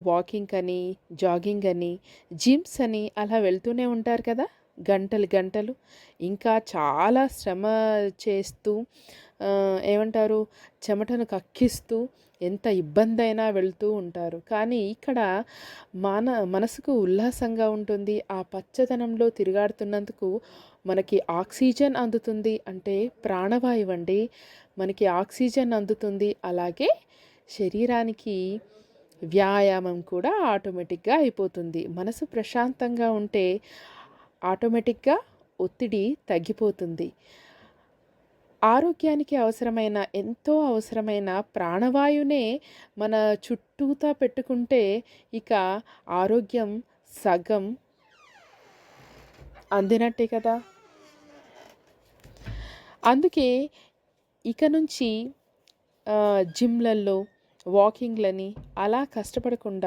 Walking అని, jogging అని, gyms అని అలా వెళ్తూనే ఉంటారు కదా! గంటలు గంటలు. ఇంకా చాలా శ్రమ చేస్తూ ఏమంటారు, చెమటను కక్కిస్తూ ఎంత ఇబ్బందైనా వెళ్తూ ఉంటారు. కానీ ఇక్కడ మనసుకు ఉల్లాసంగా ఉంటుంది. ఆ పచ్చదనంలో తిరుగాడుతున్నందుకు మనకి ఆక్సిజన్ అందుతుంది. అంటే ప్రాణవాయువండి. మనకి ఆక్సిజన్ అందుతుంది. అలాగే శరీరానికి వ్యాయామం కూడా ఆటోమేటిక్‌గా అయిపోతుంది. మనసు ప్రశాంతంగా ఉంటే ఆటోమేటిక్‌గా ఒత్తిడి తగ్గిపోతుంది. ఆరోగ్యానికి అవసరమైన ఎంతో అవసరమైన ప్రాణవాయువునే మన చుట్టూతా పెట్టుకుంటే ఇక ఆరోగ్యం సగం అందినట్టే కదా! అందుకే ఇక నుంచి జిమ్‌లల్లో వాకింగ్‌లని అలా కష్టపడకుండా